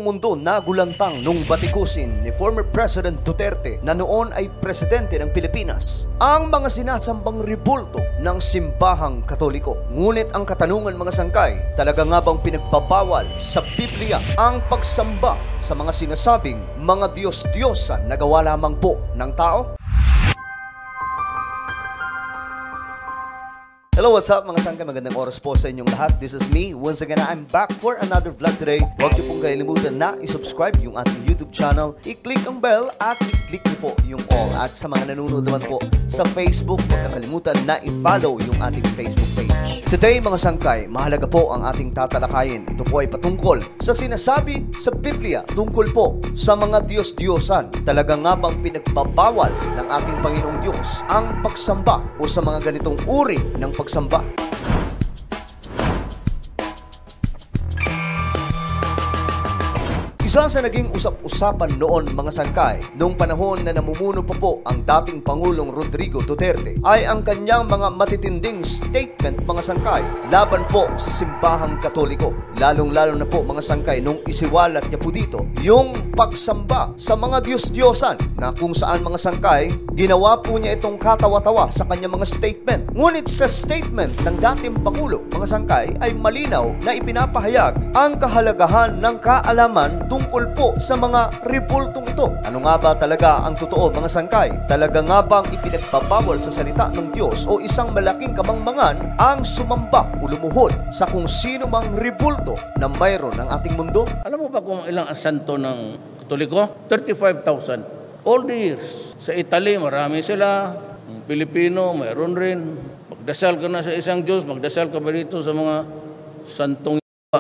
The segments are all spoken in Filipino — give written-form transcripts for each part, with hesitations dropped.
mundo nagulantang nung batikusin ni former President Duterte na noon ay presidente ng Pilipinas ang mga sinasambang rebulto ng simbahang Katoliko. Ngunit ang katanungan mga sangkay, talaga nga bang pinagbabawal sa Biblia ang pagsamba sa mga sinasabing mga Diyos-Diyosan na gawa lamang po ng tao? Hello, what's up mga sangkay? Magandang oras po sa inyong lahat. This is me. Once again, I'm back for another vlog today. Huwag niyo pong kalimutan na i-subscribe yung ating YouTube channel. I-click ang bell at i-click niyo po yung all. At sa mga nanonood naman po sa Facebook, huwag kakalimutan na i-follow yung ating Facebook page. Today mga sangkay, mahalaga po ang ating tatalakayin. Ito po ay patungkol sa sinasabi sa Biblia tungkol po sa mga Diyos-Diyosan. Talaga nga bang pinagbabawal ng ating Panginoong Diyos ang pagsamba o sa mga ganitong uri ng pagsamba? Isa sa naging usap-usapan noon mga sangkay, noong panahon na namumuno pa po ang dating Pangulong Rodrigo Duterte, ay ang kanyang mga matitinding statement mga sangkay laban po sa simbahang Katoliko. Lalong-lalo na po mga sangkay nung isiwalat niya po dito yung pagsamba sa mga Diyos-Diyosan na kung saan mga sangkay, ginawa po niya itong katawa-tawa sa kanyang mga statement. Ngunit sa statement ng dating Pangulo mga sangkay ay malinaw na ipinapahayag ang kahalagahan ng kaalaman tungkol po sa mga rebultong ito. Ano nga ba talaga ang totoo mga sangkay? Talaga nga bang ipinagbabawal sa salita ng Diyos o isang malaking kamangmangan ang sumamba o lumuhod sa kung sino mang rebulto na mayroon ng ating mundo? Alam mo ba kung ilang ang santo ng Katoliko? 35,000. All the years. Sa Italy, marami sila. Ang Pilipino, mayroon rin. Magdasal ka na sa isang Diyos, magdasal ka ba dito sa mga santong iba?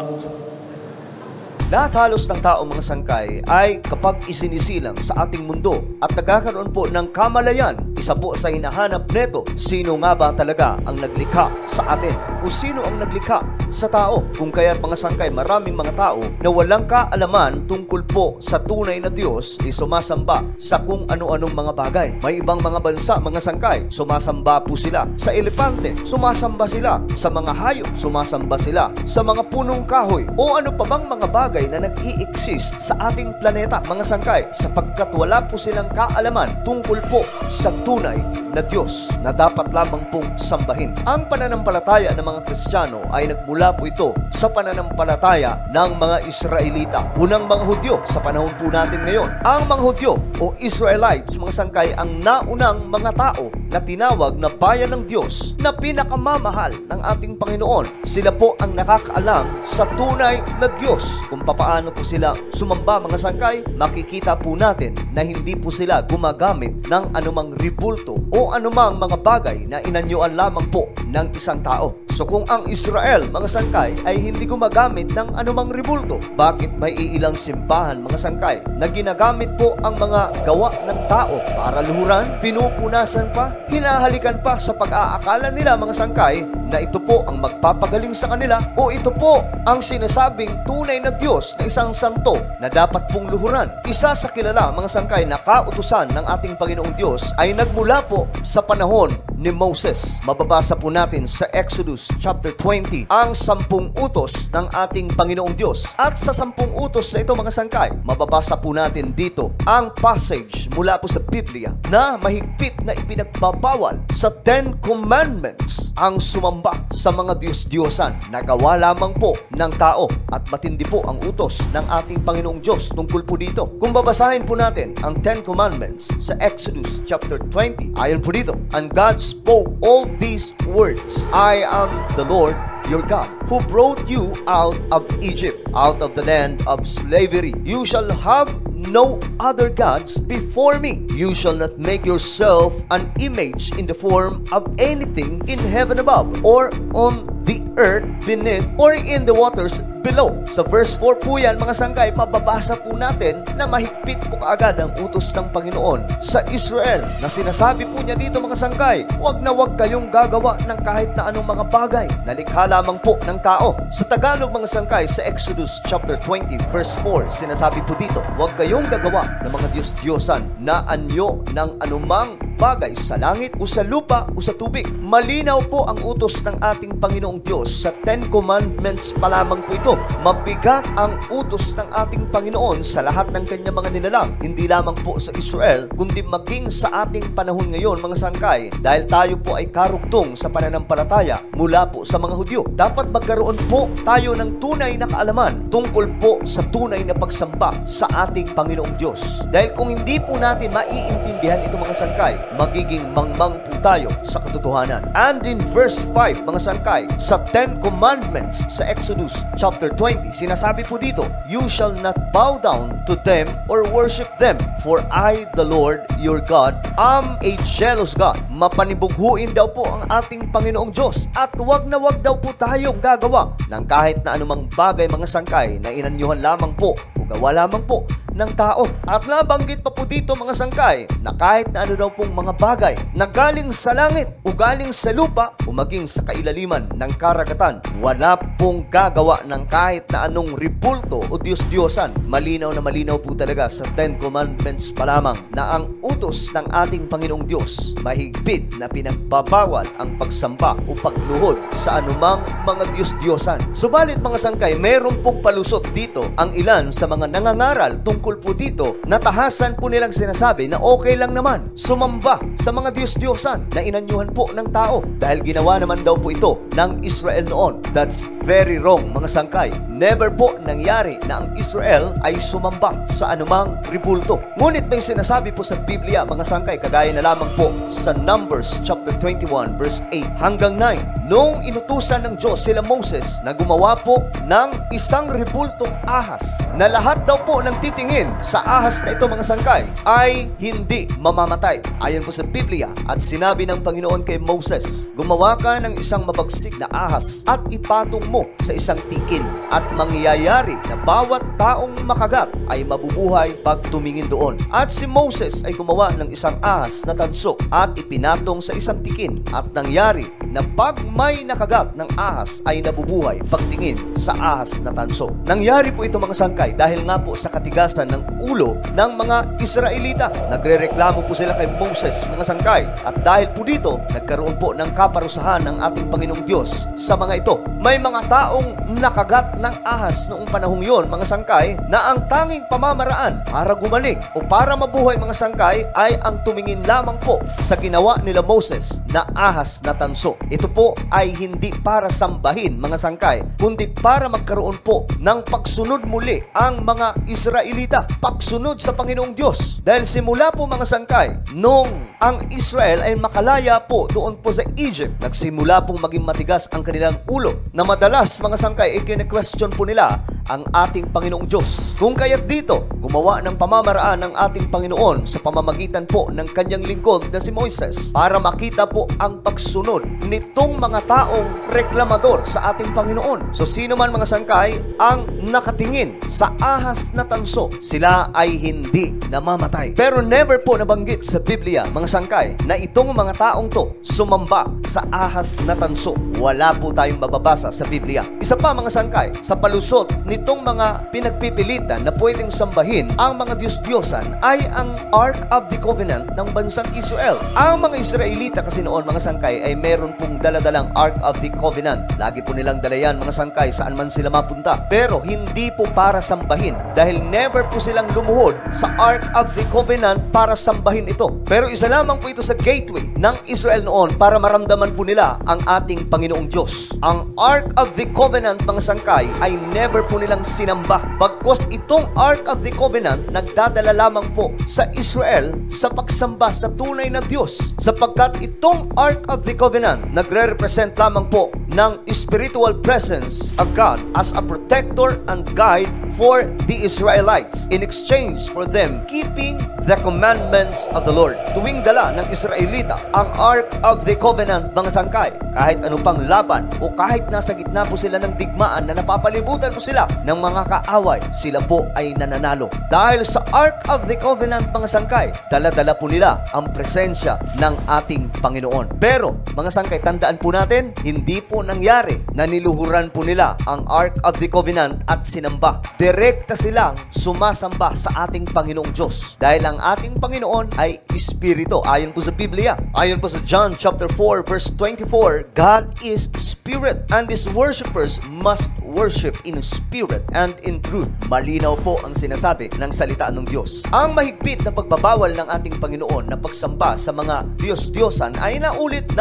Lahat halos ng tao mga sangkay ay kapag isinisilang sa ating mundo at nagkakaroon po ng kamalayan, isa po sa hinahanap neto, sino nga ba talaga ang naglikha sa atin? O sino ang naglikha sa tao? Kung kaya't mga sangkay, maraming mga tao na walang kaalaman tungkol po sa tunay na Diyos ay sumasamba sa kung ano-anong mga bagay. May ibang mga bansa, mga sangkay, sumasamba po sila sa elepante, sumasamba sila sa mga hayop, sumasamba sila sa mga punong kahoy o ano pa bang mga bagay na nag-i-exist sa ating planeta mga sangkay sapagkat wala po silang kaalaman tungkol po sa tunay na Diyos na dapat lamang pong sambahin. Ang pananampalataya ng mga Kristiyano ay nagmula po ito sa pananampalataya ng mga Israelita. Unang mga Hudyo sa panahon po natin ngayon. Ang mga Hudyo o Israelites mga sangkay ang naunang mga tao na tinawag na bayan ng Diyos na pinakamamahal ng ating Panginoon. Sila po ang nakakaalam sa tunay na Diyos. Kung paano po sila sumamba mga sangkay, makikita po natin na hindi po sila gumagamit ng anumang rebulto o anumang mga bagay na inanyuan lamang po ng isang tao. So kung ang Israel mga sangkay ay hindi gumagamit ng anumang rebulto, bakit may iilang simbahan mga sangkay na ginagamit po ang mga gawa ng tao para luhuran, pinupunasan pa, hinahalikan pa sa pag-aakala nila mga sangkay na ito po ang magpapagaling sa kanila o ito po ang sinasabing tunay na Diyos na isang santo na dapat pong luhuran. Isa sa kilala mga sangkay na kautusan ng ating Panginoong Diyos ay nagmula po sa panahon ni Moses. Mababasa po natin sa Exodus chapter 20 ang 10 utos ng ating Panginoong Diyos. At sa 10 utos na ito mga sangkay, mababasa po natin dito ang passage mula po sa Biblia na mahigpit na ipinagbabawal sa 10 Commandments ang sumamba sa mga Diyos-Diyosan na gawa lamang po ng tao at matindi po ang utos ng ating Panginoong Diyos tungkol po dito. Kung babasahin po natin ang 10 Commandments sa Exodus chapter 20, ayon po dito, and God spoke all these words, I am the Lord your God, who brought you out of Egypt, out of the land of slavery. You shall have no other gods before me. You shall not make yourself an image in the form of anything in heaven above, or on the earth beneath, or in the waters below. Sa verse 4 po yan mga sangkay, mababasa po natin na mahigpit po kaagad ang utos ng Panginoon sa Israel na sinasabi po niya dito mga sangkay, huwag na huwag kayong gagawa ng kahit na anong mga bagay na likha lamang po ng tao. Sa Tagalog mga sangkay, sa Exodus chapter 20 verse 4, sinasabi po dito, huwag kayong gagawa ng mga Diyos-Diyosan na anyo ng anumang bagay sa langit o sa lupa o sa tubig. Malinaw po ang utos ng ating Panginoong Diyos sa Ten Commandments pa lamang po ito. Mabigat ang utos ng ating Panginoon sa lahat ng kanyang mga nilalang, hindi lamang po sa Israel, kundi maging sa ating panahon ngayon, mga sangkay, dahil tayo po ay karugtong sa pananampalataya mula po sa mga Hudyo. Dapat magkaroon po tayo ng tunay na kaalaman tungkol po sa tunay na pagsamba sa ating Panginoong Diyos. Dahil kung hindi po natin maiintindihan ito, mga sangkay, magiging mangmang po tayo sa katotohanan. And in verse 5, mga sangkay, sa Ten Commandments sa Exodus chapter 20, sinasabi po dito, "You shall not bow down to them or worship them, for I, the Lord, your God, am a jealous God." Mapanibughuin daw po ang ating Panginoong Diyos at wag na wag daw po tayong gagawa ng kahit na anumang bagay, mga sangkay, na inanyuhan lamang po o gawa lamang po ng tao. At nabanggit pa po dito, mga sangkay, na kahit na ano daw pong mga bagay na galing sa langit o galing sa lupa o maging sa kailaliman ng karagatan, wala pong gagawa ng kahit na anong ribulto o Diyos-Diyosan. Malinaw na malinaw po talaga sa Ten Commandments pa lamang na ang utos ng ating Panginoong Diyos, mahigpit na pinagbabawal ang pagsamba o pagluhod sa anumang mga Diyos-Diyosan. Subalit, mga sangkay, meron pong palusot dito ang ilan sa mga nangangaral tungkol po dito na tahasan po nilang sinasabi na okay lang naman sumamba sa mga Diyos-Diyosan na inanyuhan po ng tao dahil ginawa naman daw po ito ng Israel noon. That's very wrong, mga sangkay. Never po nangyari na ang Israel ay sumamba sa anumang ribulto. Ngunit may sinasabi po sa Biblia, mga sangkay, kagaya na lamang po sa Numbers chapter 21 verse 8 hanggang 9, nung inutusan ng Diyos sila Moses na gumawa po ng isang ribultong ahas na lahat daw po ng titingin sa ahas na ito, mga sangkay, ay hindi mamamatay. Ayon po sa Biblia, at sinabi ng Panginoon kay Moses, "Gumawa ka ng isang mabagsik na ahas at ipatong mo sa isang tikin at mangyayari na bawat taong makagat ay mabubuhay pag tumingin doon." At si Moses ay gumawa ng isang ahas na tanso at ipinatong sa isang tikin at nangyari na pag may nakagat ng ahas ay nabubuhay pagtingin sa ahas na tanso. Nangyari po ito, mga sangkay, dahil nga po sa katigasan ng ulo ng mga Israelita. Nagrereklamo po sila kay Moses, mga sangkay, at dahil po dito, nagkaroon po ng kaparusahan ng ating Panginoong Diyos sa mga ito. May mga taong nakagat ng ahas noong panahong yon, mga sangkay, na ang tanging pamamaraan para gumaling o para mabuhay, mga sangkay, ay ang tumingin lamang po sa ginawa nila Moses na ahas na tanso. Ito po ay hindi para sambahin, mga sangkay, kundi para magkaroon po ng pagsunod muli ang mga Israelita, pagsunod sa Panginoong Diyos. Dahil simula po, mga sangkay, nung ang Israel ay makalaya po doon po sa Egypt, nagsimula pong maging matigas ang kanilang ulo, na madalas, mga sangkay, i-question po nila ang ating Panginoong Diyos. Kung kaya't dito, gumawa ng pamamaraan ng ating Panginoon sa pamamagitan po ng kanyang lingkod na si Moises para makita po ang pagsunod nitong mga taong reklamador sa ating Panginoon. So sino man, mga sangkay, ang nakatingin sa ahas na tanso, sila ay hindi namamatay. Pero never po nabanggit sa Biblia, mga sangkay, na itong mga taong to sumamba sa ahas na tanso. Wala po tayong mababasa sa Biblia. Isa pa, mga sangkay, sa palusot nitong mga pinagpipilitan na pwedeng sambahin ang mga Diyos-Diyosan ay ang Ark of the Covenant ng bansang Israel. Ang mga Israelita kasi noon, mga sangkay, ay meron pong daladalang Ark of the Covenant. Lagi po nilang dala yan, mga sangkay, saan man sila mapunta. Pero hindi po para sambahin dahil never po silang lumuhod sa Ark of the Covenant para sambahin ito. Pero isa lamang po ito sa gateway ng Israel noon para maramdaman po nila ang ating Panginoong Diyos. Ang Ark of the Covenant, mga sangkay, ay never po nilang sinamba. Bagkos itong Ark of the Covenant nagdadala lamang po sa Israel sa pagsamba sa tunay na Diyos, sapagkat itong Ark of the Covenant nagre-represent lamang po ng spiritual presence of God as a protector and guide for the Israelites in exchange for them keeping the commandments of the Lord. Tuwing dala ng Israelita ang Ark of the Covenant, mga sangkay, kahit anong pang laban o kahit nasa gitna po sila ng digmaan na napapalibutan po sila ng mga kaaway, sila po ay nananalo. Dahil sa Ark of the Covenant, mga sangkay, dala-dala po nila ang presensya ng ating Panginoon. Pero, mga sangkay, tandaan po natin, hindi po nangyari na niluhuran po nila ang Ark of the Covenant at sinamba. direkta silang sumasamba sa ating Panginoong Diyos. Dahil ang ating Panginoon ay Espiritu. Ayon po sa Biblia. Ayon po sa John chapter 4 verse 24, God is Spirit and His worshipers must worship in spirit and in truth. Malinaw po ang sinasabi ng salita ng Diyos. Ang mahigpit na pagbabawal ng ating Panginoon na pagsamba sa mga Diyos-Diyosan ay naulit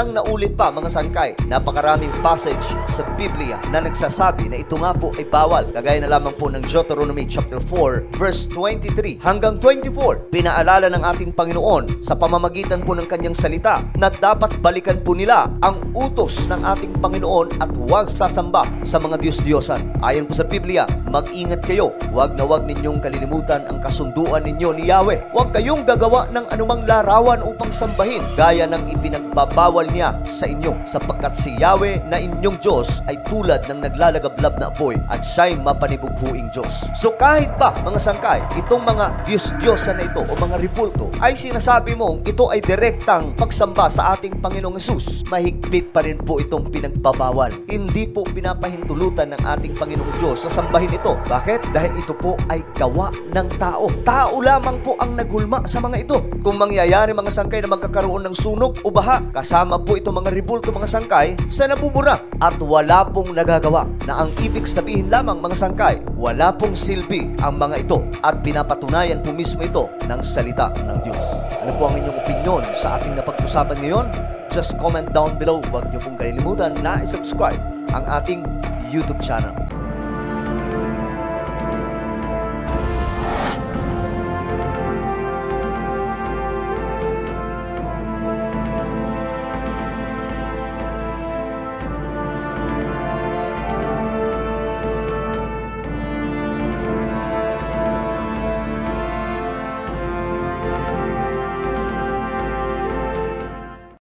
pa mga sangkay. Napakaraming passage sa Biblia na nagsasabi na ito nga po ay bawal. Kagaya na lamang po ng Deuteronomy chapter 4 verse 23 hanggang 24. Pinaalala ng ating Panginoon sa pamamagitan po ng kanyang salita na dapat balikan po nila ang utos ng ating Panginoon at huwag sasamba sa mga Diyos-Diyosan. Ayon po sa Biblia, mag-ingat kayo. Huwag na huwag ninyong kalilimutan ang kasunduan ninyo ni Yahweh. Huwag kayong gagawa ng anumang larawan upang sambahin gaya ng ipinagbabawal niya sa inyo, sapagkat si Yahweh na inyong Diyos ay tulad ng naglalagablab na apoy at siya'y mapanibughuing Diyos. So kahit pa mga sangkay, itong mga Diyos-Diyosan na ito o mga ripulto ay sinasabi mong ito ay direktang pagsamba sa ating Panginoong Hesus, mahigpit pa rin po itong pinagbabawal. Hindi po pinapahintulutan ng ating Panginoong Diyos sa sambahin ito. Bakit? Dahil ito po ay gawa ng tao. Tao lamang po ang naghulma sa mga ito. Kung mangyayari mga sangkay na magkakaroon ng sunog o baha, kasama po itong mga ribulto mga sangkay sa nabubura at wala pong nagagawa, na ang ibig sabihin lamang mga sangkay, wala pong silbi ang mga ito at pinapatunayan po mismo ito ng salita ng Diyos. Ano po ang inyong opinion sa ating napag-usapan ngayon? Just comment down below. Huwag niyo pong kalilimutan na i-subscribe ang ating YouTube channel.